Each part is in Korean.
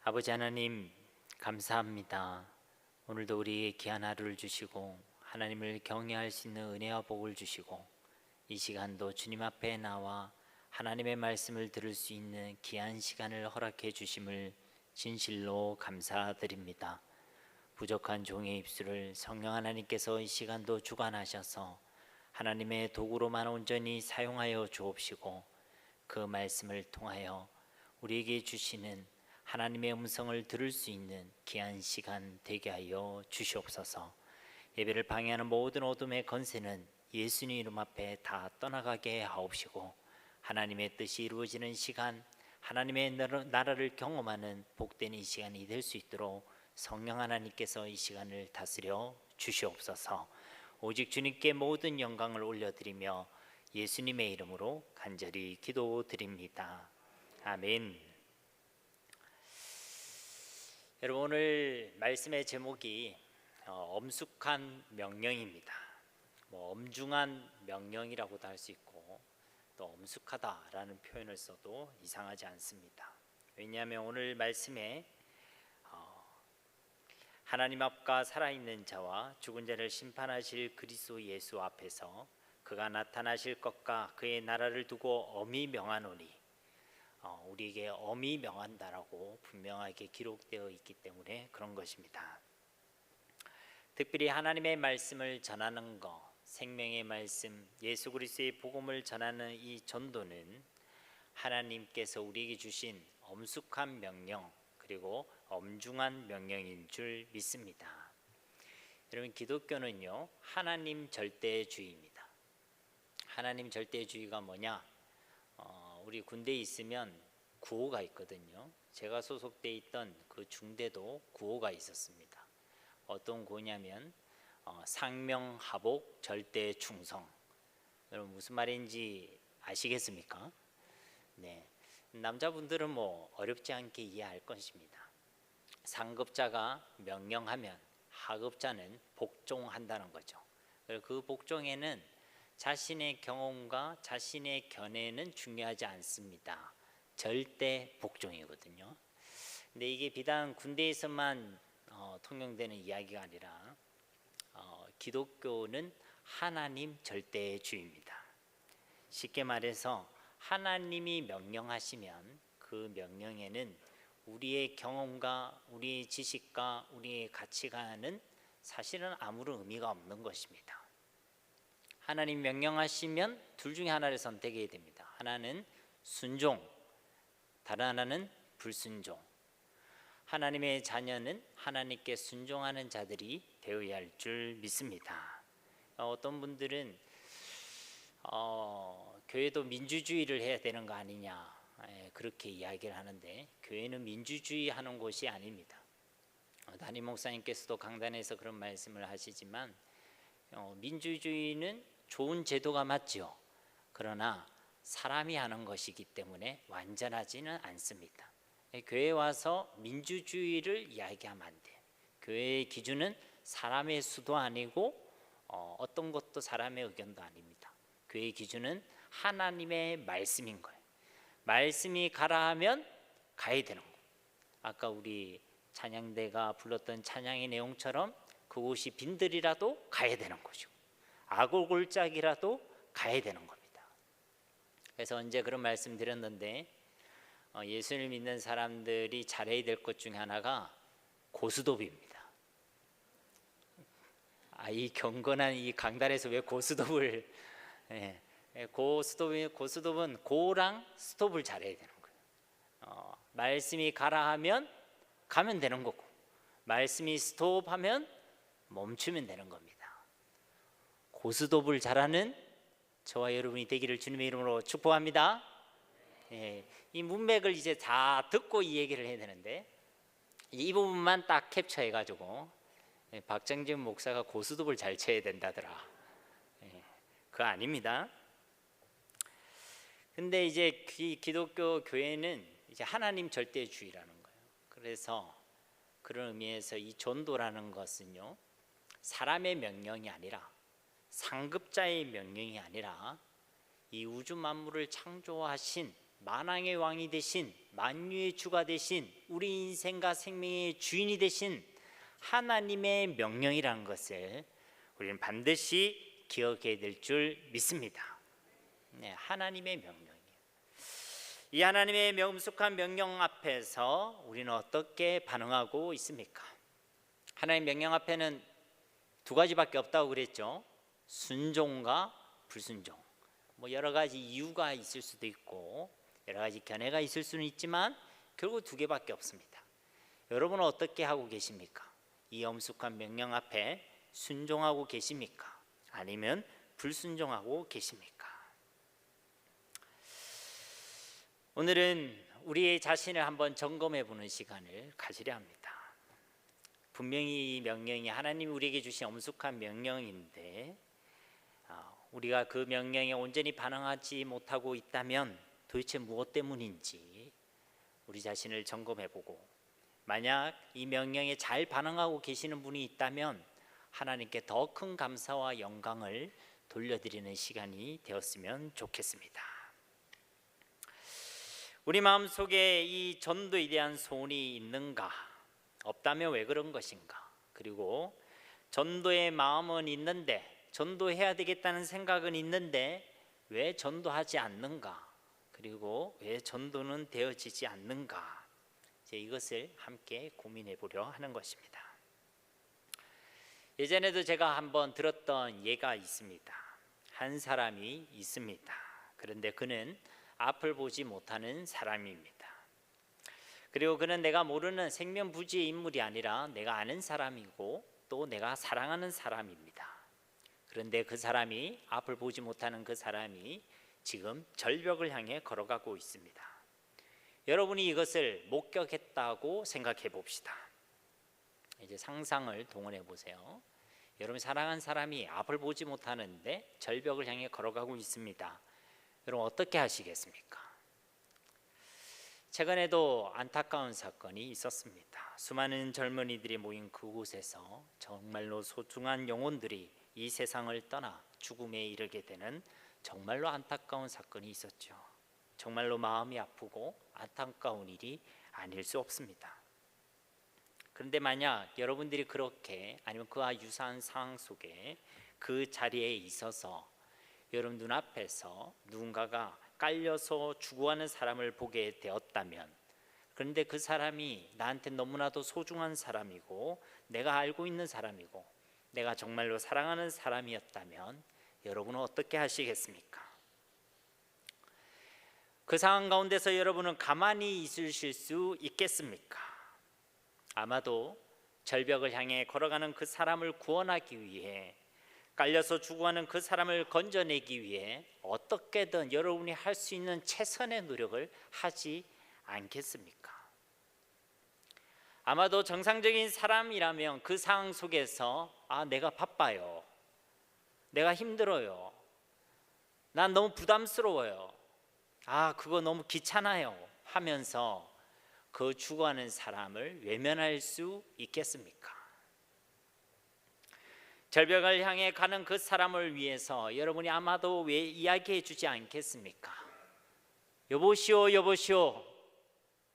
아버지 하나님, 감사합니다. 오늘도 우리에게 귀한 하루를 주시고 하나님을 경외할 수 있는 은혜와 복을 주시고 이 시간도 주님 앞에 나와 하나님의 말씀을 들을 수 있는 귀한 시간을 허락해 주심을 진실로 감사드립니다. 부족한 종의 입술을 성령 하나님께서 이 시간도 주관하셔서 하나님의 도구로만 온전히 사용하여 주옵시고 그 말씀을 통하여 우리에게 주시는 하나님의 음성을 들을 수 있는 귀한 시간 되게 하여 주시옵소서. 예배를 방해하는 모든 어둠의 건세는 예수님 이름 앞에 다 떠나가게 하옵시고 하나님의 뜻이 이루어지는 시간, 하나님의 나라를 경험하는 복된 이 시간이 될 수 있도록 성령 하나님께서 이 시간을 다스려 주시옵소서. 오직 주님께 모든 영광을 올려드리며 예수님의 이름으로 간절히 기도드립니다. 아멘. 여러분, 오늘 말씀의 제목이 엄숙한 명령입니다. 엄중한 명령이라고도 할 수 있고 또 엄숙하다라는 표현을 써도 이상하지 않습니다. 왜냐하면 오늘 말씀에 하나님 앞과 살아있는 자와 죽은 자를 심판하실 그리스도 예수 앞에서 그가 나타나실 것과 그의 나라를 두고 엄히 명하노니, 우리에게 엄히 명한다라고 분명하게 기록되어 있기 때문에 그런 것입니다. 특별히 하나님의 말씀을 전하는 것, 생명의 말씀, 예수 그리스도의 복음을 전하는 이 전도는 하나님께서 우리에게 주신 엄숙한 명령 그리고 엄중한 명령인 줄 믿습니다. 여러분, 기독교는요 하나님 절대주의입니다. 하나님 절대주의가 뭐냐? 우리 군대에 있으면 구호가 있거든요. 제가 소속돼 있던 그 중대도 구호가 있었습니다. 어떤 구호냐면 상명하복 절대충성. 여러분, 무슨 말인지 아시겠습니까? 네, 남자분들은 어렵지 않게 이해할 것입니다. 상급자가 명령하면 하급자는 복종한다는 거죠. 그 복종에는 자신의 경험과 자신의 견해는 중요하지 않습니다. 절대 복종이거든요. 근데 이게 비단 군대에서만 통용되는 이야기가 아니라 기독교는 하나님 절대주의입니다. 쉽게 말해서 하나님이 명령하시면 그 명령에는 우리의 경험과 우리의 지식과 우리의 가치관은 사실은 아무런 의미가 없는 것입니다. 하나님 명령하시면 둘 중에 하나를 선택해야 됩니다. 하나는 순종, 다른 하나는 불순종. 하나님의 자녀는 하나님께 순종하는 자들이 되어야 할 줄 믿습니다. 어떤 분들은 교회도 민주주의를 해야 되는 거 아니냐, 그렇게 이야기를 하는데 교회는 민주주의 하는 곳이 아닙니다. 담임 목사님께서도 강단에서 그런 말씀을 하시지만 민주주의는 좋은 제도가 맞죠. 그러나 사람이 하는 것이기 때문에 완전하지는 않습니다. 교회에 와서 민주주의를 이야기하면 안 돼요. 교회의 기준은 사람의 수도 아니고 어떤 것도 사람의 의견도 아닙니다. 교회의 기준은 하나님의 말씀인 거예요. 말씀이 가라 하면 가야 되는 거예요. 아까 우리 찬양대가 불렀던 찬양의 내용처럼 그곳이 빈들이라도 가야 되는 거죠. 아골골짝이라도 가야 되는 겁니다. 그래서 언제 그런 말씀 드렸는데 예수를 믿는 사람들이 잘해야 될 것 중에 하나가 고스톱입니다. 이 경건한 이 강단에서 왜 고스톱을 고스톱은 고랑 스톱을 잘해야 되는 거예요. 말씀이 가라 하면 가면 되는 거고, 말씀이 스톱하면 멈추면 되는 겁니다. 고스톱을 잘하는 저와 여러분이 되기를 주님의 이름으로 축복합니다. 이 문맥을 이제 다 듣고 이 얘기를 해야 되는데 이 부분만 딱 캡처해가지고 박정진 목사가 고스톱을 잘 쳐야 된다더라. 그거 아닙니다. 근데 이제 기독교 교회는 이제 하나님 절대주의라는 거예요. 그래서 그런 의미에서 이 전도라는 것은요 사람의 명령이 아니라 상급자의 명령이 아니라 이 우주 만물을 창조하신 만왕의 왕이 되신, 만유의 주가 되신, 우리 인생과 생명의 주인이 되신 하나님의 명령이라는 것을 우리는 반드시 기억해야 될 줄 믿습니다. 네, 하나님의 명령이에요. 이 하나님의 명숙한 명령 앞에서 우리는 어떻게 반응하고 있습니까? 하나님의 명령 앞에는 두 가지밖에 없다고 그랬죠. 순종과 불순종. 여러 가지 이유가 있을 수도 있고 여러 가지 견해가 있을 수는 있지만 결국 두 개밖에 없습니다. 여러분은 어떻게 하고 계십니까? 이 엄숙한 명령 앞에 순종하고 계십니까? 아니면 불순종하고 계십니까? 오늘은 우리 자신을 한번 점검해 보는 시간을 가지려 합니다. 분명히 이 명령이 하나님이 우리에게 주신 엄숙한 명령인데 우리가 그 명령에 온전히 반응하지 못하고 있다면 도대체 무엇 때문인지 우리 자신을 점검해 보고, 만약 이 명령에 잘 반응하고 계시는 분이 있다면 하나님께 더 큰 감사와 영광을 돌려드리는 시간이 되었으면 좋겠습니다. 우리 마음속에 이 전도에 대한 소원이 있는가? 없다면 왜 그런 것인가? 그리고 전도의 마음은 있는데, 전도해야 되겠다는 생각은 있는데 왜 전도하지 않는가? 그리고 왜 전도는 되어지지 않는가? 이것을 함께 고민해 보려 하는 것입니다. 예전에도 제가 한번 들었던 예가 있습니다. 한 사람이 있습니다. 그런데 그는 앞을 보지 못하는 사람입니다. 그리고 그는 내가 모르는 생면부지의 인물이 아니라 내가 아는 사람이고 또 내가 사랑하는 사람입니다. 그런데 그 사람이, 앞을 보지 못하는 그 사람이 지금 절벽을 향해 걸어가고 있습니다. 여러분이 이것을 목격했다고 생각해 봅시다. 이제 상상을 동원해 보세요. 여러분, 사랑한 사람이 앞을 보지 못하는데 절벽을 향해 걸어가고 있습니다. 여러분 어떻게 하시겠습니까? 최근에도 안타까운 사건이 있었습니다. 수많은 젊은이들이 모인 그곳에서 정말로 소중한 영혼들이 이 세상을 떠나 죽음에 이르게 되는 정말로 안타까운 사건이 있었죠. 정말로 마음이 아프고 안타까운 일이 아닐 수 없습니다. 그런데 만약 여러분들이 그렇게, 아니면 그와 유사한 상황 속에 그 자리에 있어서 여러분 눈앞에서 누군가가 깔려서 죽어가는 사람을 보게 되었다면, 그런데 그 사람이 나한테 너무나도 소중한 사람이고 내가 알고 있는 사람이고 내가 정말로 사랑하는 사람이었다면 여러분은 어떻게 하시겠습니까? 그 상황 가운데서 여러분은 가만히 있으실 수 있겠습니까? 아마도 절벽을 향해 걸어가는 그 사람을 구원하기 위해, 깔려서 죽어가는 그 사람을 건져내기 위해 어떻게든 여러분이 할 수 있는 최선의 노력을 하지 않겠습니까? 아마도 정상적인 사람이라면 그 상황 속에서 내가 바빠요, 내가 힘들어요, 난 너무 부담스러워요, 그거 너무 귀찮아요 하면서 그 죽어가는 사람을 외면할 수 있겠습니까? 절벽을 향해 가는 그 사람을 위해서 여러분이 아마도 왜 이야기해 주지 않겠습니까? 여보시오, 여보시오,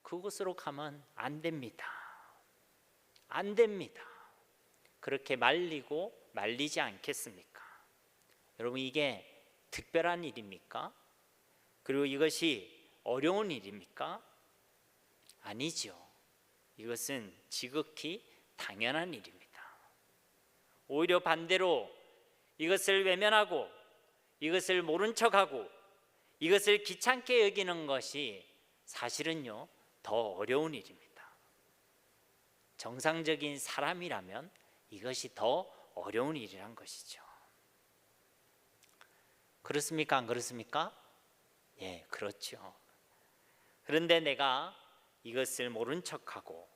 그곳으로 가면 안 됩니다. 안 됩니다. 그렇게 말리고 말리지 않겠습니까? 여러분, 이게 특별한 일입니까? 그리고 이것이 어려운 일입니까? 아니죠. 이것은 지극히 당연한 일입니다. 오히려 반대로 이것을 외면하고 이것을 모른 척하고 이것을 귀찮게 여기는 것이 사실은요 더 어려운 일입니다. 정상적인 사람이라면 이것이 더 어려운 일이란 것이죠. 그렇습니까? 안 그렇습니까? 예, 그렇죠. 그런데 내가 이것을 모른 척하고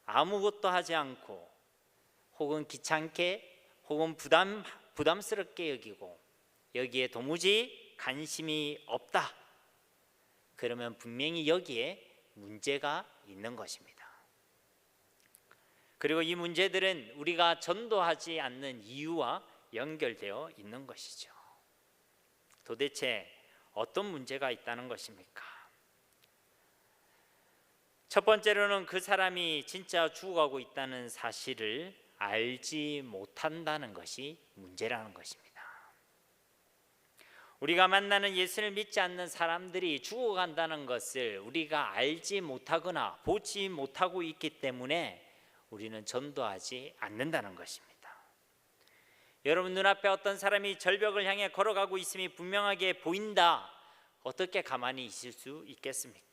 아무것도 하지 않고 혹은 귀찮게 혹은 부담스럽게 여기고 여기에 도무지 관심이 없다, 그러면 분명히 여기에 문제가 있는 것입니다. 그리고 이 문제들은 우리가 전도하지 않는 이유와 연결되어 있는 것이죠. 도대체 어떤 문제가 있다는 것입니까? 첫 번째로는 그 사람이 진짜 죽어가고 있다는 사실을 알지 못한다는 것이 문제라는 것입니다. 우리가 만나는 예수를 믿지 않는 사람들이 죽어간다는 것을 우리가 알지 못하거나 보지 못하고 있기 때문에 우리는 전도하지 않는다는 것입니다. 여러분, 눈앞에 어떤 사람이 절벽을 향해 걸어가고 있음이 분명하게 보인다. 어떻게 가만히 있을 수 있겠습니까?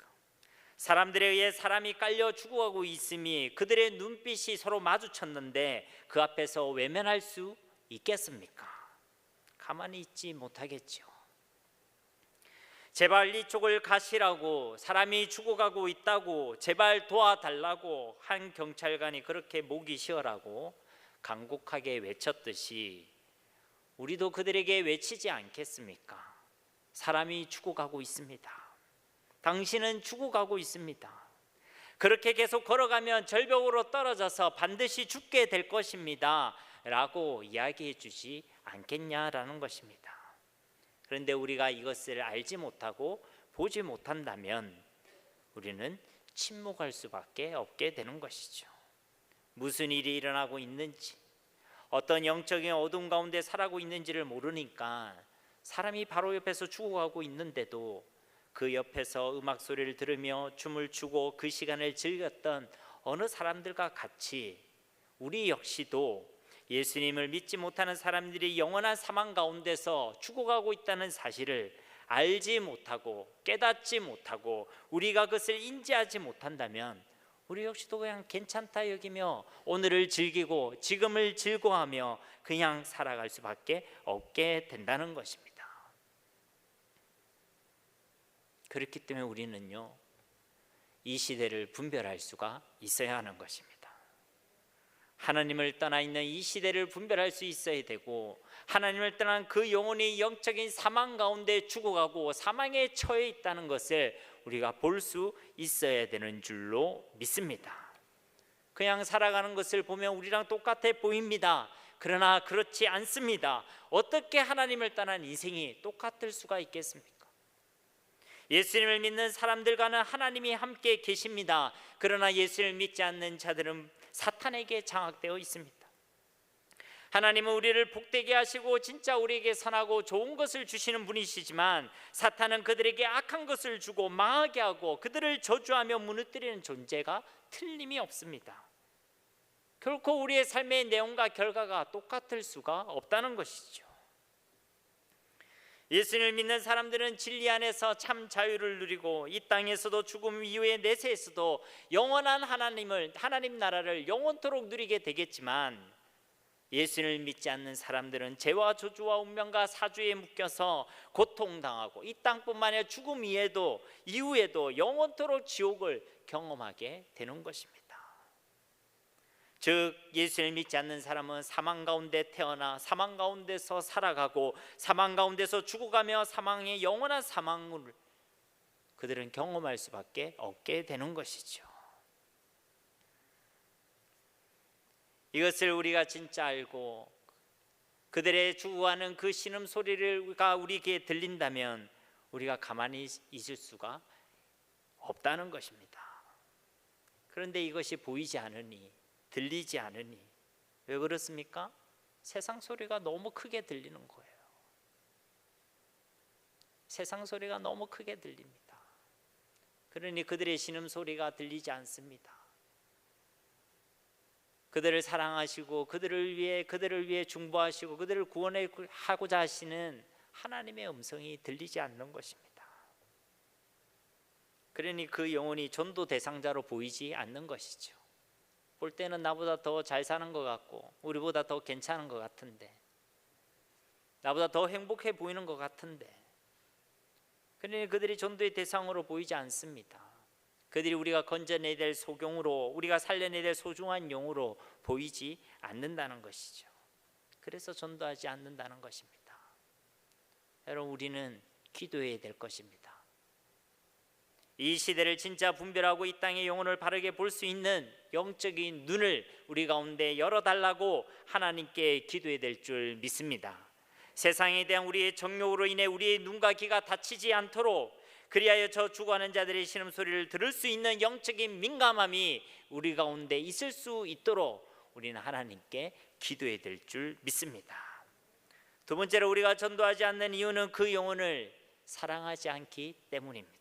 사람들에 의해 사람이 깔려 죽어가고 있음이 그들의 눈빛이 서로 마주쳤는데 그 앞에서 외면할 수 있겠습니까? 가만히 있지 못하겠죠. 제발 이쪽을 가시라고, 사람이 죽어가고 있다고 제발 도와달라고 한 경찰관이 그렇게 목이 쉬어라고 간곡하게 외쳤듯이 우리도 그들에게 외치지 않겠습니까? 사람이 죽어가고 있습니다. 당신은 죽어가고 있습니다. 그렇게 계속 걸어가면 절벽으로 떨어져서 반드시 죽게 될 것입니다 라고 이야기해 주지 않겠냐라는 것입니다. 그런데 우리가 이것을 알지 못하고 보지 못한다면 우리는 침묵할 수밖에 없게 되는 것이죠. 무슨 일이 일어나고 있는지, 어떤 영적인 어둠 가운데 살아가고 있는지를 모르니까 사람이 바로 옆에서 죽어가고 있는데도 그 옆에서 음악 소리를 들으며 춤을 추고 그 시간을 즐겼던 어느 사람들과 같이 우리 역시도 예수님을 믿지 못하는 사람들이 영원한 사망 가운데서 죽어가고 있다는 사실을 알지 못하고 깨닫지 못하고 우리가 그것을 인지하지 못한다면 우리 역시도 그냥 괜찮다 여기며 오늘을 즐기고 지금을 즐거워하며 그냥 살아갈 수밖에 없게 된다는 것입니다. 그렇기 때문에 우리는요, 이 시대를 분별할 수가 있어야 하는 것입니다. 하나님을 떠나 있는 이 시대를 분별할 수 있어야 되고, 하나님을 떠난 그 영혼이 영적인 사망 가운데 죽어가고 사망에 처해 있다는 것을 우리가 볼 수 있어야 되는 줄로 믿습니다. 그냥 살아가는 것을 보면 우리랑 똑같아 보입니다. 그러나 그렇지 않습니다. 어떻게 하나님을 떠난 인생이 똑같을 수가 있겠습니까? 예수님을 믿는 사람들과는 하나님이 함께 계십니다. 그러나 예수를 믿지 않는 자들은 사탄에게 장악되어 있습니다. 하나님은 우리를 복되게 하시고 진짜 우리에게 선하고 좋은 것을 주시는 분이시지만 사탄은 그들에게 악한 것을 주고 망하게 하고 그들을 저주하며 무너뜨리는 존재가 틀림이 없습니다. 결코 우리의 삶의 내용과 결과가 똑같을 수가 없다는 것이죠. 예수님을 믿는 사람들은 진리 안에서 참 자유를 누리고 이 땅에서도 죽음 이후의 내세에서도 영원한 하나님 나라를 영원토록 누리게 되겠지만, 예수님을 믿지 않는 사람들은 죄와 저주와 운명과 사주에 묶여서 고통당하고 이 땅뿐만 아니라 죽음 이후에도 영원토록 지옥을 경험하게 되는 것입니다. 즉 예수를 믿지 않는 사람은 사망 가운데 태어나 사망 가운데서 살아가고 사망 가운데서 죽어가며 사망의 영원한 사망을 그들은 경험할 수밖에 없게 되는 것이죠. 이것을 우리가 진짜 알고 그들의 죽어가는 그 신음소리가 우리에게 들린다면 우리가 가만히 있을 수가 없다는 것입니다. 그런데 이것이 보이지 않으니, 들리지 않으니 왜 그렇습니까? 세상 소리가 너무 크게 들리는 거예요. 세상 소리가 너무 크게 들립니다. 그러니 그들의 신음소리가 들리지 않습니다. 그들을 사랑하시고 그들을 위해 중보하시고 그들을 구원하고자 하시는 하나님의 음성이 들리지 않는 것입니다. 그러니 그 영혼이 전도 대상자로 보이지 않는 것이죠. 볼 때는 나보다 더 잘 사는 것 같고 우리보다 더 괜찮은 것 같은데, 나보다 더 행복해 보이는 것 같은데, 그러니 그들이 전도의 대상으로 보이지 않습니다. 그들이 우리가 건져내야 될 소경으로, 우리가 살려내야 될 소중한 영으로 보이지 않는다는 것이죠. 그래서 전도하지 않는다는 것입니다. 여러분, 우리는 기도해야 될 것입니다. 이 시대를 진짜 분별하고 이 땅의 영혼을 바르게 볼 수 있는 영적인 눈을 우리 가운데 열어달라고 하나님께 기도해야 될 줄 믿습니다. 세상에 대한 우리의 정욕으로 인해 우리의 눈과 귀가 닫히지 않도록 그리하여 저 죽어가는 자들의 신음소리를 들을 수 있는 영적인 민감함이 우리 가운데 있을 수 있도록 우리는 하나님께 기도해야 될 줄 믿습니다. 두 번째로 우리가 전도하지 않는 이유는 그 영혼을 사랑하지 않기 때문입니다.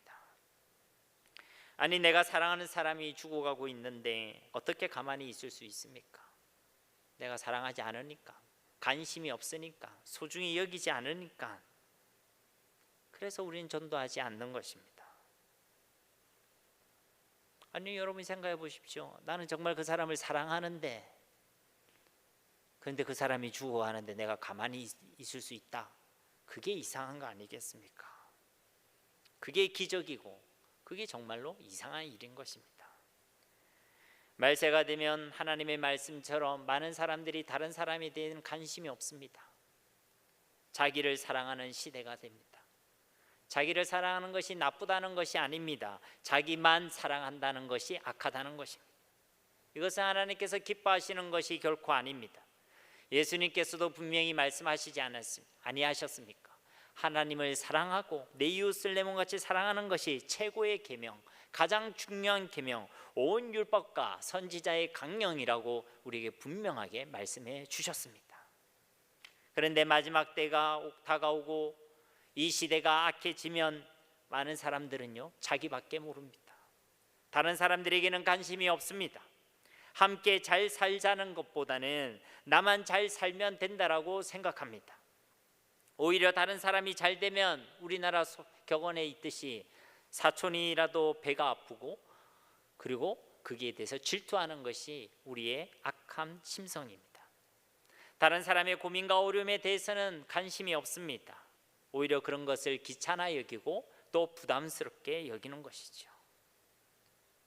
아니, 내가 사랑하는 사람이 죽어가고 있는데 어떻게 가만히 있을 수 있습니까? 내가 사랑하지 않으니까, 관심이 없으니까, 소중히 여기지 않으니까. 그래서 우리는 전도하지 않는 것입니다. 아니, 여러분이 생각해 보십시오. 나는 정말 그 사람을 사랑하는데, 그런데 그 사람이 죽어가는데 내가 가만히 있을 수 있다. 그게 이상한 거 아니겠습니까? 그게 기적이고 그게 정말로 이상한 일인 것입니다. 말세가 되면 하나님의 말씀처럼 많은 사람들이 다른 사람에 대한 관심이 없습니다. 자기를 사랑하는 시대가 됩니다. 자기를 사랑하는 것이 나쁘다는 것이 아닙니다. 자기만 사랑한다는 것이 악하다는 것입니다. 이것은 하나님께서 기뻐하시는 것이 결코 아닙니다. 예수님께서도 분명히 말씀하시지 아니하셨습니까? 하나님을 사랑하고 내 이웃을 내 몸같이 사랑하는 것이 최고의 계명, 가장 중요한 계명, 온 율법과 선지자의 강령이라고 우리에게 분명하게 말씀해 주셨습니다. 그런데 마지막 때가 다가오고 이 시대가 악해지면 많은 사람들은요, 자기밖에 모릅니다. 다른 사람들에게는 관심이 없습니다. 함께 잘 살자는 것보다는 나만 잘 살면 된다라고 생각합니다. 오히려 다른 사람이 잘 되면 우리나라 격언에 있듯이 사촌이라도 배가 아프고, 그리고 거기에 대해서 질투하는 것이 우리의 악한 심성입니다. 다른 사람의 고민과 어려움에 대해서는 관심이 없습니다. 오히려 그런 것을 귀찮아 여기고 또 부담스럽게 여기는 것이죠.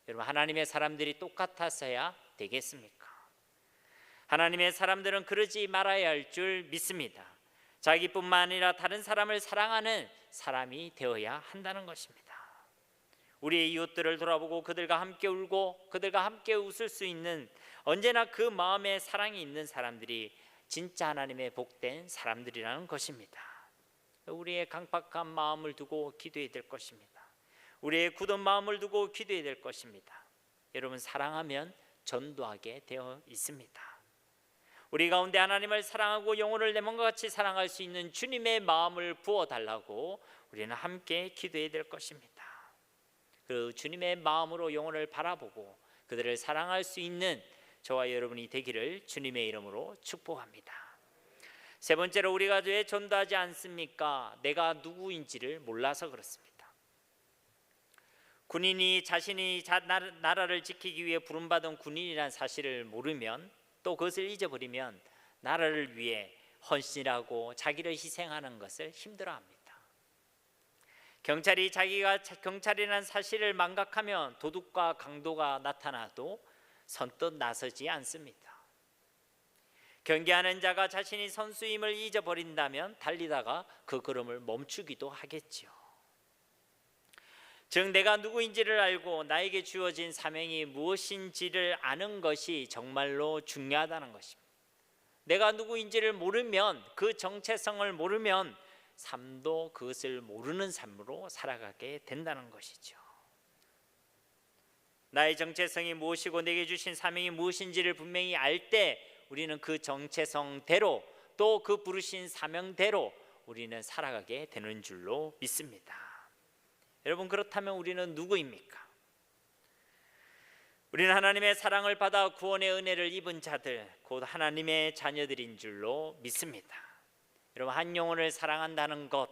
여러분, 하나님의 사람들이 똑같아서야 되겠습니까? 하나님의 사람들은 그러지 말아야 할 줄 믿습니다. 자기뿐만 아니라 다른 사람을 사랑하는 사람이 되어야 한다는 것입니다. 우리의 이웃들을 돌아보고 그들과 함께 울고 그들과 함께 웃을 수 있는, 언제나 그 마음에 사랑이 있는 사람들이 진짜 하나님의 복된 사람들이라는 것입니다. 우리의 강팍한 마음을 두고 기도해야 될 것입니다. 우리의 굳은 마음을 두고 기도해야 될 것입니다. 여러분, 사랑하면 전도하게 되어 있습니다. 우리 가운데 하나님을 사랑하고 영혼을 내 몸과 같이 사랑할 수 있는 주님의 마음을 부어달라고 우리는 함께 기도해야 될 것입니다. 그 주님의 마음으로 영혼을 바라보고 그들을 사랑할 수 있는 저와 여러분이 되기를 주님의 이름으로 축복합니다. 세 번째로, 우리가 왜 전도하지 않습니까? 내가 누구인지를 몰라서 그렇습니다. 군인이 자신이 나라를 지키기 위해 부름받은 군인이라는 사실을 모르면, 또 그것을 잊어버리면 나라를 위해 헌신하고 자기를 희생하는 것을 힘들어합니다. 경찰이 자기가 경찰이라는 사실을 망각하면 도둑과 강도가 나타나도 선뜻 나서지 않습니다. 경계하는 자가 자신이 선수임을 잊어버린다면 달리다가 그 걸음을 멈추기도 하겠죠. 즉, 내가 누구인지를 알고 나에게 주어진 사명이 무엇인지를 아는 것이 정말로 중요하다는 것입니다. 내가 누구인지를 모르면, 그 정체성을 모르면 삶도 그것을 모르는 삶으로 살아가게 된다는 것이죠. 나의 정체성이 무엇이고 내게 주신 사명이 무엇인지를 분명히 알 때 우리는 그 정체성대로, 또 그 부르신 사명대로 우리는 살아가게 되는 줄로 믿습니다. 여러분, 그렇다면 우리는 누구입니까? 우리는 하나님의 사랑을 받아 구원의 은혜를 입은 자들, 곧 하나님의 자녀들인 줄로 믿습니다. 여러분, 한 영혼을 사랑한다는 것,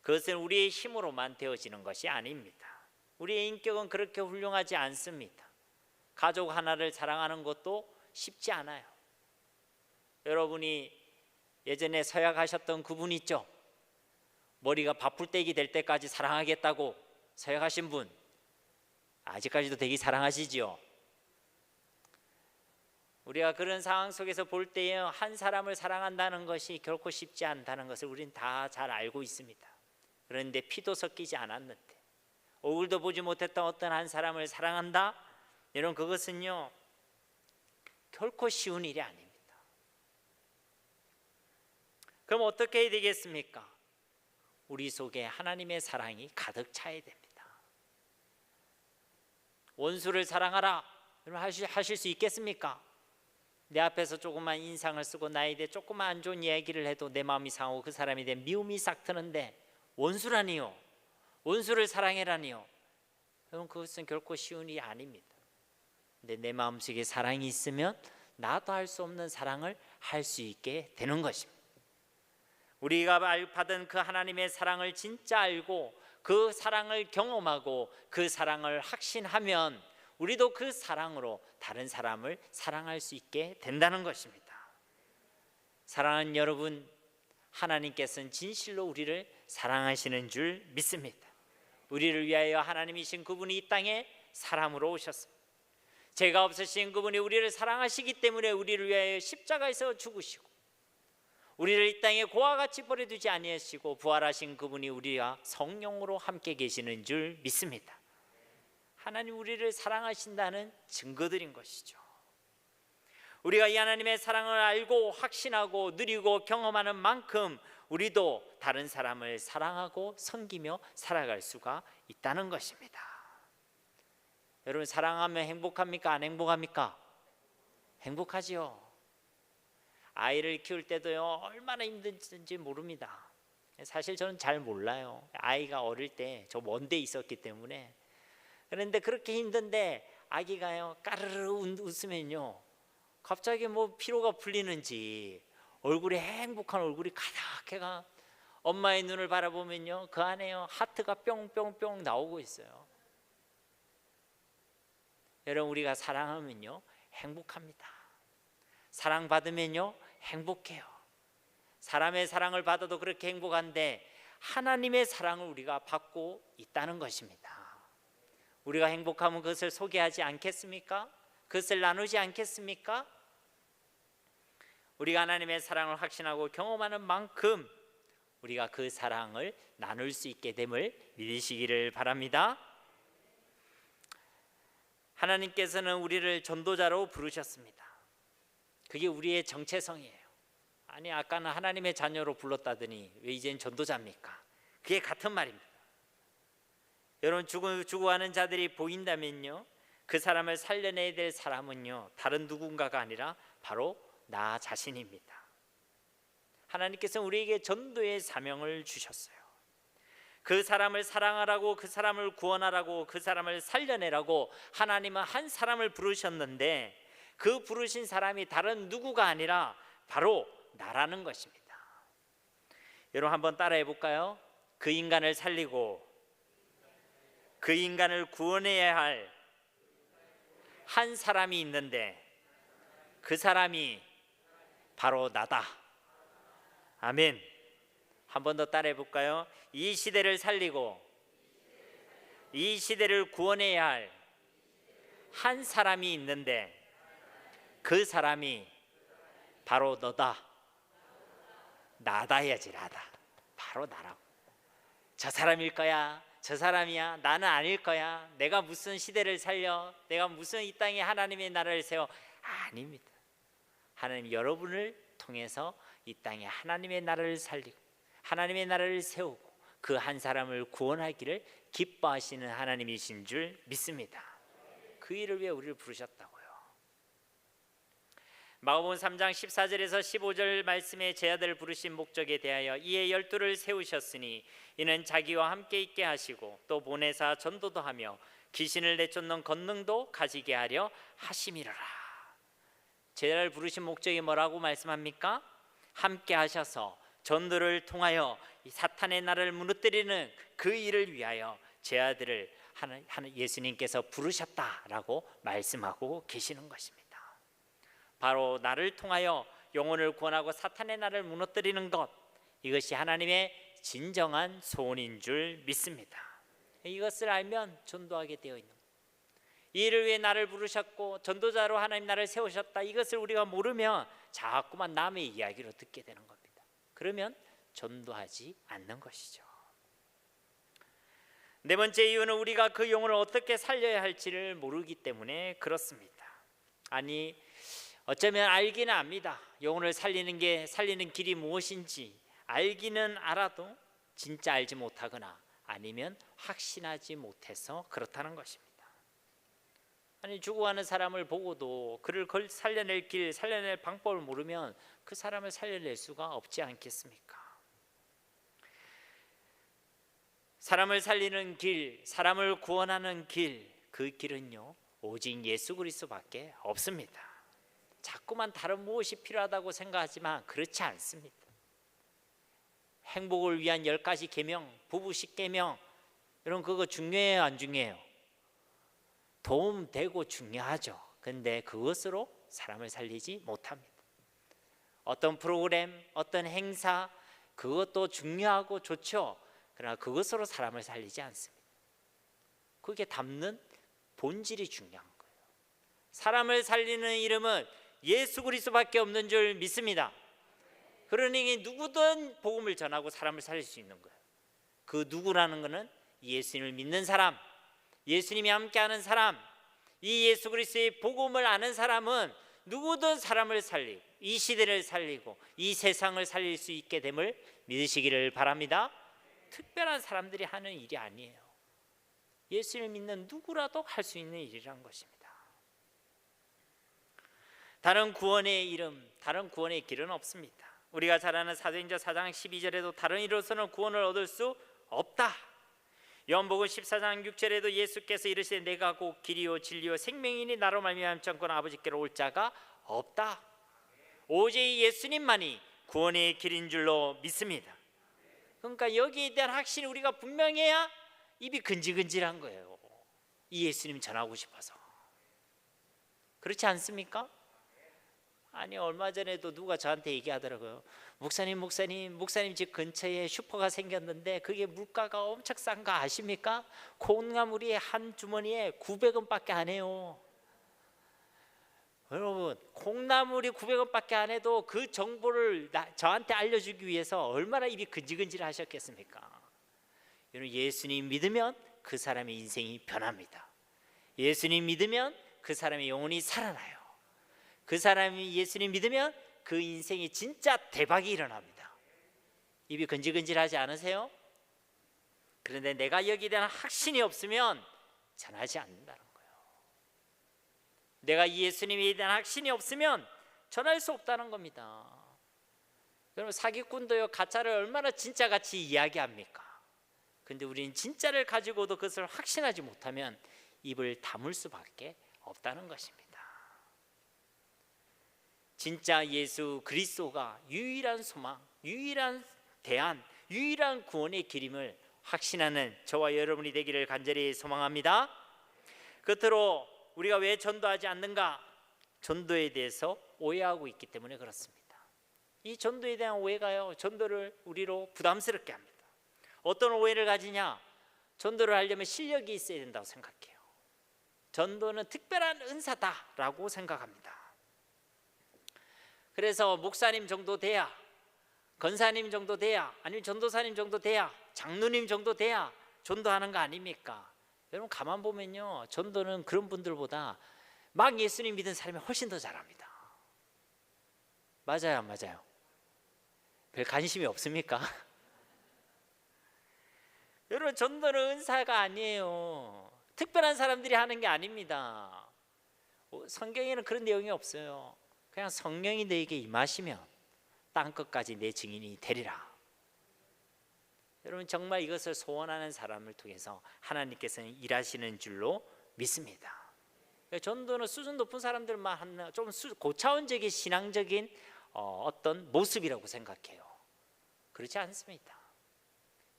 그것은 우리의 힘으로만 되어지는 것이 아닙니다. 우리의 인격은 그렇게 훌륭하지 않습니다. 가족 하나를 사랑하는 것도 쉽지 않아요. 여러분이 예전에 서약하셨던 그분 있죠? 머리가 바풀떼기 될 때까지 사랑하겠다고 서약하신 분, 아직까지도 되게 사랑하시지요? 우리가 그런 상황 속에서 볼 때에 한 사람을 사랑한다는 것이 결코 쉽지 않다는 것을 우리는 다 잘 알고 있습니다. 그런데 피도 섞이지 않았는데, 얼굴도 보지 못했던 어떤 한 사람을 사랑한다? 여러분, 그것은요 결코 쉬운 일이 아닙니다. 그럼 어떻게 해야 되겠습니까? 우리 속에 하나님의 사랑이 가득 차야 됩니다. 원수를 사랑하라. 여러분 하실 수 있겠습니까? 내 앞에서 조금만 인상을 쓰고 나에 대해 조금만 안 좋은 이야기를 해도 내 마음이 상하고 그 사람에 대해 미움이 싹 트는데 원수라니요, 원수를 사랑해라니요. 여러분 그것은 결코 쉬운 일이 아닙니다. 근데 내 마음속에 사랑이 있으면 나도 할 수 없는 사랑을 할 수 있게 되는 것입니다. 우리가 받은 그 하나님의 사랑을 진짜 알고 그 사랑을 경험하고 그 사랑을 확신하면 우리도 그 사랑으로 다른 사람을 사랑할 수 있게 된다는 것입니다. 사랑하는 여러분, 하나님께서는 진실로 우리를 사랑하시는 줄 믿습니다. 우리를 위하여 하나님이신 그분이 이 땅에 사람으로 오셨습니다. 죄가 없으신 그분이 우리를 사랑하시기 때문에 우리를 위하여 십자가에서 죽으시고 우리를 이 땅에 고와 같이 버려두지 아니하시고 부활하신 그분이 우리와 성령으로 함께 계시는 줄 믿습니다. 하나님 우리를 사랑하신다는 증거들인 것이죠. 우리가 이 하나님의 사랑을 알고 확신하고 누리고 경험하는 만큼 우리도 다른 사람을 사랑하고 섬기며 살아갈 수가 있다는 것입니다. 여러분 사랑하면 행복합니까? 안 행복합니까? 행복하지요. 아이를 키울 때도요 얼마나 힘든지 모릅니다. 사실 저는 잘 몰라요. 아이가 어릴 때 저 먼 데 있었기 때문에. 그런데 그렇게 힘든데 아기가요 까르르 웃으면요 갑자기 뭐 피로가 풀리는지 얼굴에 행복한 얼굴이 가득해가 엄마의 눈을 바라보면요 그 안에요 하트가 뿅뿅뿅 나오고 있어요. 여러분 우리가 사랑하면요 행복합니다. 사랑받으면요 행복해요. 사람의 사랑을 받아도 그렇게 행복한데 하나님의 사랑을 우리가 받고 있다는 것입니다. 우리가 행복하면 그것을 소개하지 않겠습니까? 그것을 나누지 않겠습니까? 우리가 하나님의 사랑을 확신하고 경험하는 만큼 우리가 그 사랑을 나눌 수 있게 됨을 믿으시기를 바랍니다. 하나님께서는 우리를 전도자로 부르셨습니다. 그게 우리의 정체성이에요. 아니 아까는 하나님의 자녀로 불렀다더니 왜 이젠 전도자입니까? 그게 같은 말입니다. 여러분 죽어가는 자들이 보인다면요 그 사람을 살려내야 될 사람은요 다른 누군가가 아니라 바로 나 자신입니다. 하나님께서는 우리에게 전도의 사명을 주셨어요. 그 사람을 사랑하라고, 그 사람을 구원하라고, 그 사람을 살려내라고 하나님은 한 사람을 부르셨는데 그 부르신 사람이 다른 누구가 아니라 바로 나라는 것입니다. 여러분 한번 따라해 볼까요? 그 인간을 살리고 그 인간을 구원해야 할 한 사람이 있는데 그 사람이 바로 나다. 아멘. 한 번 더 따라해 볼까요? 이 시대를 살리고 이 시대를 구원해야 할 한 사람이 있는데 그 사람이 바로 너다. 나다 해야지. 나다. 바로 나라고. 저 사람일 거야. 저 사람이야. 나는 아닐 거야. 내가 무슨 시대를 살려. 내가 무슨 이 땅에 하나님의 나라를 세워. 아닙니다. 하나님 여러분을 통해서 이 땅에 하나님의 나라를 살리고 하나님의 나라를 세우고 그 한 사람을 구원하기를 기뻐하시는 하나님이신 줄 믿습니다. 그 일을 위해 우리를 부르셨다고요. 마가복음 3장 14절에서 15절 말씀에 제 아들을 부르신 목적에 대하여 이에 12를 세우셨으니 이는 자기와 함께 있게 하시고 또 보내사 전도도 하며 귀신을 내쫓는 권능도 가지게 하려 하심이로라. 제 아들을 부르신 목적이 뭐라고 말씀합니까? 함께 하셔서 전도를 통하여 이 사탄의 나라를 무너뜨리는 그 일을 위하여 제 아들을 예수님께서 부르셨다라고 말씀하고 계시는 것입니다. 바로 나를 통하여 영혼을 구원하고 사탄의 나라를 무너뜨리는 것, 이것이 하나님의 진정한 소원인 줄 믿습니다. 이것을 알면 전도하게 되어 있는 거예요. 이 일을 위해 나를 부르셨고 전도자로 하나님 나를 세우셨다, 이것을 우리가 모르면 자꾸만 남의 이야기로 듣게 되는 겁니다. 그러면 전도하지 않는 것이죠. 네 번째 이유는 우리가 그 영혼을 어떻게 살려야 할지를 모르기 때문에 그렇습니다. 아니 어쩌면 알기는 압니다. 영혼을 살리는 길이 무엇인지 알기는 알아도 진짜 알지 못하거나 아니면 확신하지 못해서 그렇다는 것입니다. 아니, 죽어가는 사람을 보고도 그를 살려낼 길, 살려낼 방법을 모르면 그 사람을 살려낼 수가 없지 않겠습니까? 사람을 살리는 길, 사람을 구원하는 길, 그 길은요 오직 예수 그리스도밖에 없습니다. 자꾸만 다른 무엇이 필요하다고 생각하지만 그렇지 않습니다. 행복을 위한 10가지 계명, 부부 10계명, 여러분 그거 중요해요, 안 중요해요? 도움되고 중요하죠. 근데 그것으로 사람을 살리지 못합니다. 어떤 프로그램, 어떤 행사, 그것도 중요하고 좋죠. 그러나 그것으로 사람을 살리지 않습니다. 그게 담는 본질이 중요한 거예요. 사람을 살리는 이름은 예수 그리스도밖에 없는 줄 믿습니다. 그러니 누구든 복음을 전하고 사람을 살릴 수 있는 거예요. 그 누구라는 것은 예수님을 믿는 사람, 예수님이 함께하는 사람, 이 예수 그리스도의 복음을 아는 사람은 누구든 사람을 살리고 이 시대를 살리고 이 세상을 살릴 수 있게 됨을 믿으시기를 바랍니다. 특별한 사람들이 하는 일이 아니에요. 예수님을 믿는 누구라도 할 수 있는 일이란 것입니다. 다른 구원의 이름, 다른 구원의 길은 없습니다. 우리가 잘 아는 사도행전 4장 12절에도 다른 이로서는 구원을 얻을 수 없다. 요한복음 14장 6절에도 예수께서 이르시되 내가 곧 길이요 진리요 생명이니 나로 말미암지 않고는 아버지께로 올 자가 없다. 오직 예수님만이 구원의 길인 줄로 믿습니다. 그러니까 여기에 대한 확신이 우리가 분명해야 입이 근질근질한 거예요. 이 예수님 전하고 싶어서. 그렇지 않습니까? 아니, 얼마 전에도 누가 저한테 얘기하더라고요. 목사님 집 근처에 슈퍼가 생겼는데 그게 물가가 엄청 싼 거 아십니까? 콩나물이 한 주머니에 900원밖에 안 해요. 여러분, 콩나물이 900원밖에 안 해도 그 정보를 저한테 알려주기 위해서 얼마나 입이 근질근질 하셨겠습니까? 여러분, 예수님 믿으면 그 사람의 인생이 변합니다. 예수님 믿으면 그 사람의 영혼이 살아나요. 그 사람이 예수님 믿으면 그 인생이 진짜 대박이 일어납니다. 입이 근질근질하지 않으세요? 그런데 내가 여기에 대한 확신이 없으면 전하지 않는다는 거예요. 내가 예수님에 대한 확신이 없으면 전할 수 없다는 겁니다. 여러분, 사기꾼도요 가짜를 얼마나 진짜같이 이야기합니까? 근데 우리는 진짜를 가지고도 그것을 확신하지 못하면 입을 다물 수밖에 없다는 것입니다. 진짜 예수 그리스도가 유일한 소망, 유일한 대안, 유일한 구원의 길임을 확신하는 저와 여러분이 되기를 간절히 소망합니다. 끝으로 우리가 왜 전도하지 않는가? 전도에 대해서 오해하고 있기 때문에 그렇습니다. 이 전도에 대한 오해가요 전도를 우리로 부담스럽게 합니다. 어떤 오해를 가지냐? 전도를 하려면 실력이 있어야 된다고 생각해요. 전도는 특별한 은사다라고 생각합니다. 그래서 목사님 정도 돼야, 권사님 정도 돼야, 아니면 전도사님 정도 돼야, 장로님 정도 돼야 전도하는 거 아닙니까? 여러분, 가만 보면요 전도는 그런 분들보다 막 예수님 믿은 사람이 훨씬 더 잘합니다. 맞아요, 안 맞아요? 별 관심이 없습니까? 여러분, 전도는 은사가 아니에요. 특별한 사람들이 하는 게 아닙니다. 성경에는 그런 내용이 없어요. 그냥 성령이 너에게 임하시면 땅끝까지 내 증인이 되리라. 여러분, 정말 이것을 소원하는 사람을 통해서 하나님께서는 일하시는 줄로 믿습니다. 전도는 수준 높은 사람들만 하는 좀 고차원적인 신앙적인 어떤 모습이라고 생각해요. 그렇지 않습니다.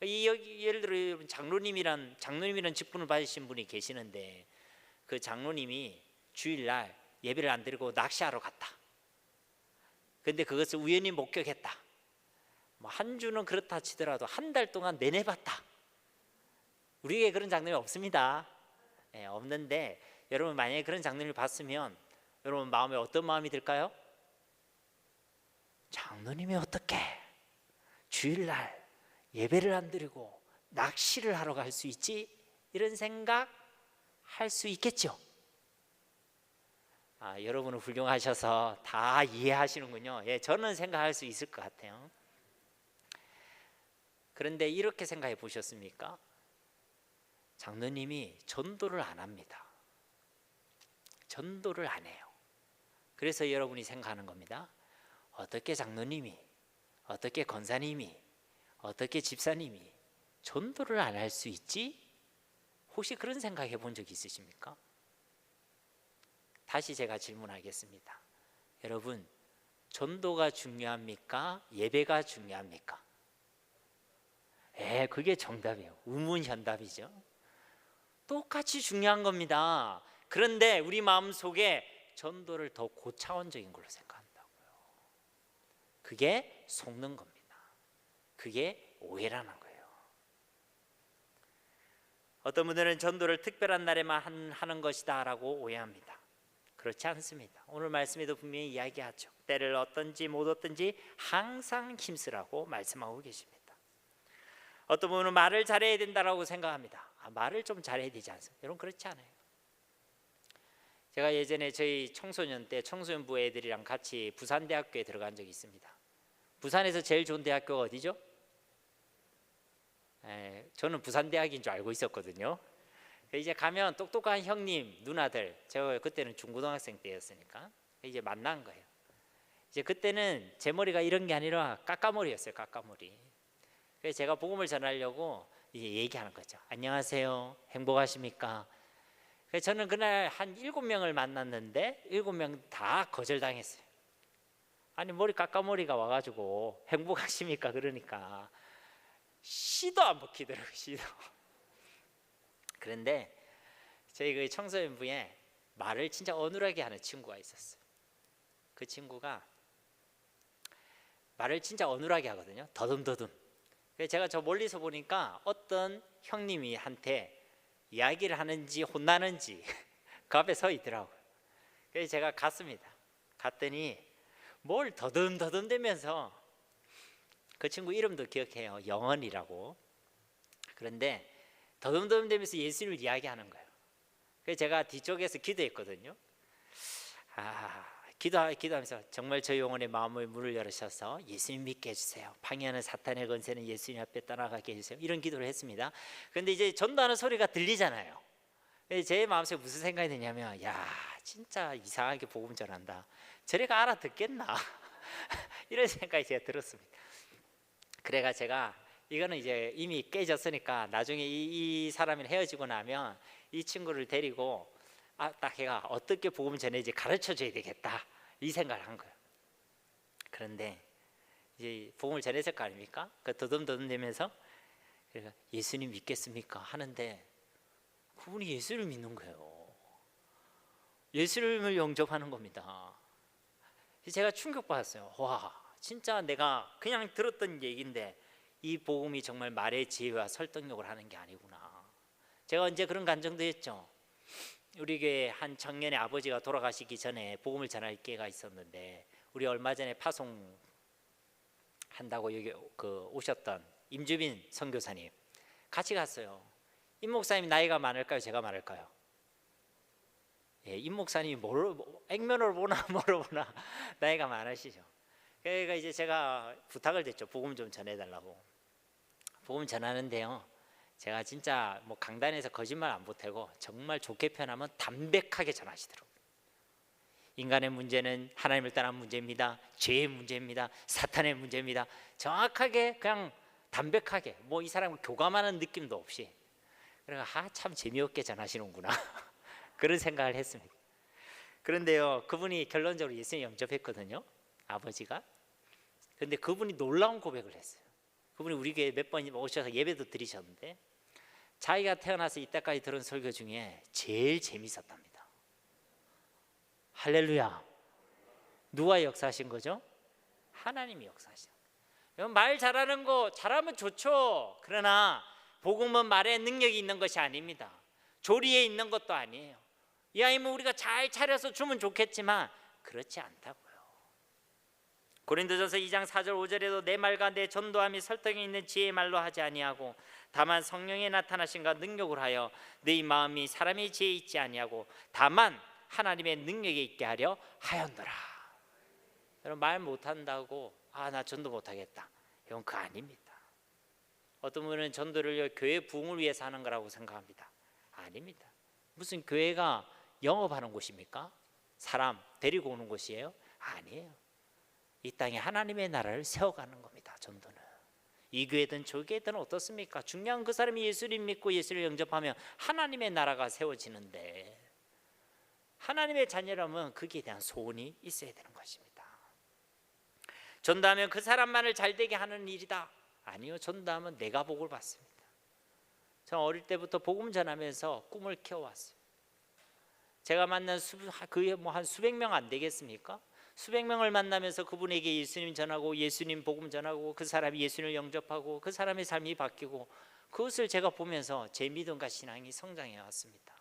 예를 들어 장로님이란 직분을 받으신 분이 계시는데 그 장로님이 주일날 예배를 안 드리고 낚시하러 갔다. 근데 그것을 우연히 목격했다. 한 주는 그렇다 치더라도 한 달 동안 내내 봤다. 우리에게 그런 장면이 없습니다. 없는데 여러분, 만약에 그런 장면을 봤으면 여러분 마음에 어떤 마음이 들까요? 장로님이 어떻게 주일날 예배를 안 드리고 낚시를 하러 갈 수 있지? 이런 생각 할 수 있겠죠. 여러분은 훌륭하셔서 다 이해하시는군요. 저는 생각할 수 있을 것 같아요. 그런데 이렇게 생각해 보셨습니까? 장로님이 전도를 안 합니다. 전도를 안 해요. 그래서 여러분이 생각하는 겁니다. 어떻게 장로님이, 어떻게 권사님이, 어떻게 집사님이 전도를 안 할 수 있지? 혹시 그런 생각해 본 적 있으십니까? 다시 제가 질문하겠습니다. 여러분, 전도가 중요합니까? 예배가 중요합니까? 그게 정답이에요. 우문현답이죠. 똑같이 중요한 겁니다. 그런데 우리 마음속에 전도를 더 고차원적인 걸로 생각한다고요. 그게 속는 겁니다. 그게 오해라는 거예요. 어떤 분들은 전도를 특별한 날에만 하는 것이다 라고 오해합니다. 그렇지 않습니다. 오늘 말씀에도 분명히 이야기하죠. 때를 얻든지 못 얻든지 항상 힘쓰라고 말씀하고 계십니다. 어떤 분은 말을 잘해야 된다고 생각합니다. 말을 좀 잘해야 되지 않습니까? 여러분, 그렇지 않아요. 제가 예전에 저희 청소년 때 청소년부 애들이랑 같이 부산대학교에 들어간 적이 있습니다. 부산에서 제일 좋은 대학교가 어디죠? 저는 부산대학인 줄 알고 있었거든요. 이제 가면 똑똑한 형님, 누나들, 제가 그때는 중고등학생 때였으니까 이제 만난 거예요. 이제 그때는 제 머리가 이런 게 아니라 까까머리였어요. 까까머리. 그래서 제가 복음을 전하려고 이제 얘기하는 거죠. 안녕하세요, 행복하십니까? 그래서 저는 그날 한 7명을 만났는데 7명 다 거절당했어요. 아니, 머리 까까머리가 와가지고 행복하십니까? 그러니까 시도 안 먹히더라고요. 시도. 그런데 저희 그 청소년부에 말을 진짜 어눌하게 하는 친구가 있었어요. 그 친구가 말을 진짜 어눌하게 하거든요. 더듬더듬. 그래서 제가 저 멀리서 보니까 어떤 형님이 한테 이야기를 하는지 혼나는지 그 앞에 서 있더라고요. 그래서 제가 갔습니다. 갔더니 뭘 더듬더듬 대면서, 그 친구 이름도 기억해요. 영원이라고. 그런데 더듬더듬 대면서 예수를 이야기하는 거예요. 그래서 제가 뒤쪽에서 기도했거든요. 기도하면서 정말 저희 영혼의 마음의 문을 열으셔서 예수님 믿게 해주세요. 방해하는 사탄의 권세는 예수님 앞에 떠나가게 해주세요. 이런 기도를 했습니다. 그런데 이제 전도하는 소리가 들리잖아요. 제 마음속에 무슨 생각이 드냐면, 야, 진짜 이상하게 복음 전한다. 저래가 알아듣겠나? 이런 생각이 제가 들었습니다. 그래가 제가 이거는 이제 이미 깨졌으니까 나중에 이 사람이 헤어지고 나면 이 친구를 데리고 딱 걔가 어떻게 복음 전해지 가르쳐 줘야 되겠다, 이 생각을 한 거예요. 그런데 이제 복음을 전했을 거 아닙니까? 그 더듬더듬 대면서 예수님 믿겠습니까? 하는데 그분이 예수를 믿는 거예요. 예수를 영접하는 겁니다. 제가 충격받았어요. 와, 진짜 내가 그냥 들었던 얘기인데 이 복음이 정말 말의 지혜와 설득력을 하는 게 아니구나. 제가 언제 그런 감정도 했죠. 우리 교회 한 청년의 아버지가 돌아가시기 전에 복음을 전할 기회가 있었는데, 우리 얼마 전에 파송 한다고 여기 오셨던 임주빈 선교사님 같이 갔어요. 임 목사님 나이가 많을까요? 제가 많을까요? 임 목사님이 액면으로 보나 뭐로 보나 나이가 많으시죠. 그러니까 이제 제가 부탁을 드렸죠. 복음 좀 전해달라고. 복음 전하는데요, 제가 진짜 뭐 강단에서 거짓말 안 보태고 정말 좋게 표현하면 담백하게 전하시더라고요. 인간의 문제는 하나님을 떠난 문제입니다. 죄의 문제입니다. 사탄의 문제입니다. 정확하게 그냥 담백하게, 뭐 이 사람을 교감하는 느낌도 없이. 그래서 참 재미없게 전하시는구나 그런 생각을 했습니다. 그런데요, 그분이 결론적으로 예수님 영접했거든요, 아버지가. 그런데 그분이 놀라운 고백을 했어요. 그분이 우리 교회에 몇 번 오셔서 예배도 드리셨는데 자기가 태어나서 이때까지 들은 설교 중에 제일 재미있었답니다. 할렐루야. 누가 역사하신 거죠? 하나님이 역사하신 거예요. 말 잘하는 거 잘하면 좋죠. 그러나 복음은 말에 능력이 있는 것이 아닙니다. 조리에 있는 것도 아니에요. 이 아이면 우리가 잘 차려서 주면 좋겠지만 그렇지 않다고요. 고린도전서 2장 4절 5절에도 내 말과 내 전도함이 설득이 있는 지혜의 말로 하지 아니하고 다만 성령의 나타나심과 능력을 하여 너희 마음이 사람의 지혜에 있지 아니하고 다만 하나님의 능력에 있게 하려 하였노라. 여러분, 말 못한다고 나 전도 못하겠다, 이건 그거 아닙니다. 어떤 분은 전도를 교회 부흥을 위해서 하는 거라고 생각합니다. 아닙니다. 무슨 교회가 영업하는 곳입니까? 사람 데리고 오는 곳이에요? 아니에요. 이 땅에 하나님의 나라를 세워가는 겁니다. 전도는. 이 교회든 저 교회든 어떻습니까? 중요한 그 사람이 예수님 믿고 예수를 영접하면 하나님의 나라가 세워지는데, 하나님의 자녀라면 거기에 대한 소원이 있어야 되는 것입니다. 전도하면 그 사람만을 잘되게 하는 일이다. 아니요. 전도하면 내가 복을 받습니다. 저는 어릴 때부터 복음 전하면서 꿈을 키워왔어요. 제가 만난 그게 뭐 한 수백 명 안 되겠습니까? 수백 명을 만나면서 그분에게 예수님 전하고 예수님 복음 전하고 그 사람이 예수님을 영접하고 그 사람의 삶이 바뀌고, 그것을 제가 보면서 제 믿음과 신앙이 성장해 왔습니다.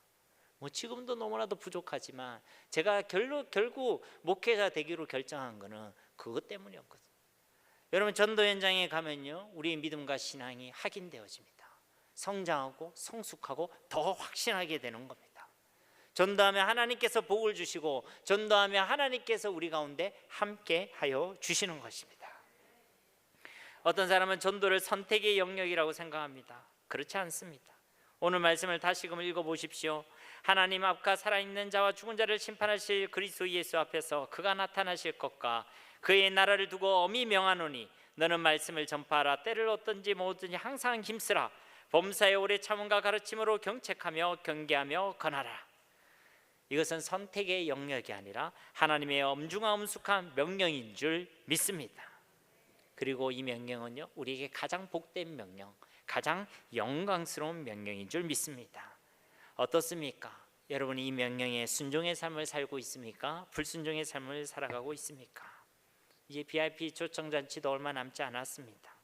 뭐 지금도 너무나도 부족하지만 제가 결국 목회자 되기로 결정한 거는 그것 때문이었거든요. 여러분, 전도 현장에 가면요, 우리의 믿음과 신앙이 확인되어집니다. 성장하고 성숙하고 더 확신하게 되는 겁니다. 전도하면 하나님께서 복을 주시고, 전도하면 하나님께서 우리 가운데 함께 하여 주시는 것입니다. 어떤 사람은 전도를 선택의 영역이라고 생각합니다. 그렇지 않습니다. 오늘 말씀을 다시금 읽어보십시오. 하나님 앞과 살아있는 자와 죽은 자를 심판하실 그리스도 예수 앞에서 그가 나타나실 것과 그의 나라를 두고 엄히 명하노니 너는 말씀을 전파하라. 때를 얻든지 뭐든지 항상 힘쓰라. 범사에 오래 참음과 가르침으로 경책하며 경계하며 권하라. 이것은 선택의 영역이 아니라 하나님의 엄중함숙한 명령인 줄 믿습니다. 그리고 이 명령은요, 우리에게 가장 복된 명령, 가장 영광스러운 명령인 줄 믿습니다. 어떻습니까? 여러분이 이 명령에 순종의 삶을 살고 있습니까? 불순종의 삶을 살아가고 있습니까? 이제 VIP 초청잔치도 얼마 남지 않았습니다.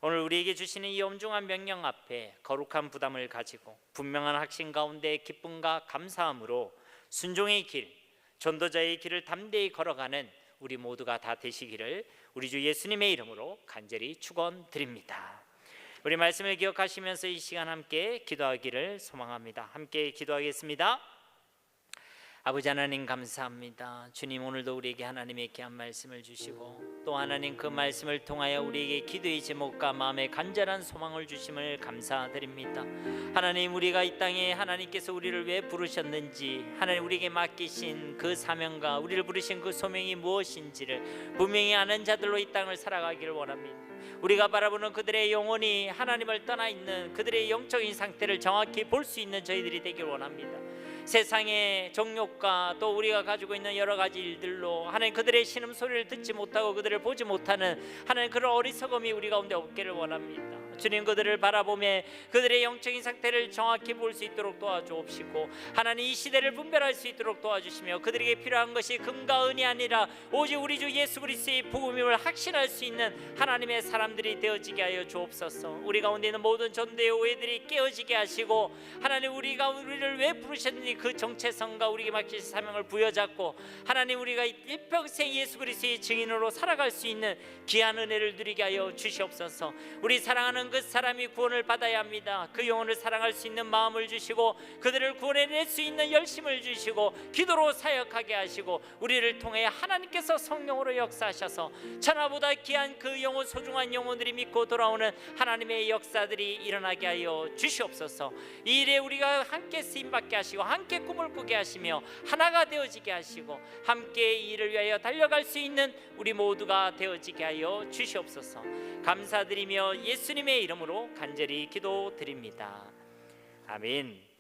오늘 우리에게 주시는 이 엄중한 명령 앞에 거룩한 부담을 가지고 분명한 확신 가운데 기쁨과 감사함으로 순종의 길, 전도자의 길을 담대히 걸어가는 우리 모두가 다 되시기를 우리 주 예수님의 이름으로 간절히 축원드립니다. 우리 말씀을 기억하시면서 이 시간 함께 기도하기를 소망합니다. 함께 기도하겠습니다. 아버지 하나님, 감사합니다. 주님, 오늘도 우리에게 하나님의 귀한 말씀을 주시고 또 하나님 그 말씀을 통하여 우리에게 기도의 제목과 마음의 간절한 소망을 주심을 감사드립니다. 하나님, 우리가 이 땅에 하나님께서 우리를 왜 부르셨는지, 하나님 우리에게 맡기신 그 사명과 우리를 부르신 그 소명이 무엇인지를 분명히 아는 자들로 이 땅을 살아가기를 원합니다. 우리가 바라보는 그들의 영혼이 하나님을 떠나 있는 그들의 영적인 상태를 정확히 볼 수 있는 저희들이 되길 원합니다. 세상의 정욕과 또 우리가 가지고 있는 여러 가지 일들로 하나님 그들의 신음소리를 듣지 못하고 그들을 보지 못하는 하나님 그런 어리석음이 우리 가운데 없기를 원합니다. 주님, 그들을 바라보며 그들의 영적인 상태를 정확히 볼 수 있도록 도와주옵시고, 하나님 이 시대를 분별할 수 있도록 도와주시며 그들에게 필요한 것이 금과 은이 아니라 오직 우리 주 예수 그리스도의 복음임을 확신할 수 있는 하나님의 사람들이 되어지게 하여 주옵소서. 우리 가운데 있는 모든 전도의 오해들이 깨어지게 하시고, 하나님 우리가 우리를 왜 부르셨는지 그 정체성과 우리에게 맡기신 사명을 부여잡고 하나님 우리가 일평생 예수 그리스도의 증인으로 살아갈 수 있는 귀한 은혜를 누리게 하여 주시옵소서. 우리 사랑하는 그 사람이 구원을 받아야 합니다. 그 영혼을 사랑할 수 있는 마음을 주시고 그들을 구원해낼 수 있는 열심을 주시고 기도로 사역하게 하시고 우리를 통해 하나님께서 성령으로 역사하셔서 천하보다 귀한 그 영혼, 소중한 영혼들이 믿고 돌아오는 하나님의 역사들이 일어나게 하여 주시옵소서. 이 일에 우리가 함께 쓰임받게 하시고 함께 꿈을 꾸게 하시며 하나가 되어지게 하시고 함께 이 일을 위하여 달려갈 수 있는 우리 모두가 되어지게 하여 주시옵소서. 감사드리며 예수님의 이름으로 간절히 기도드립니다. 아멘.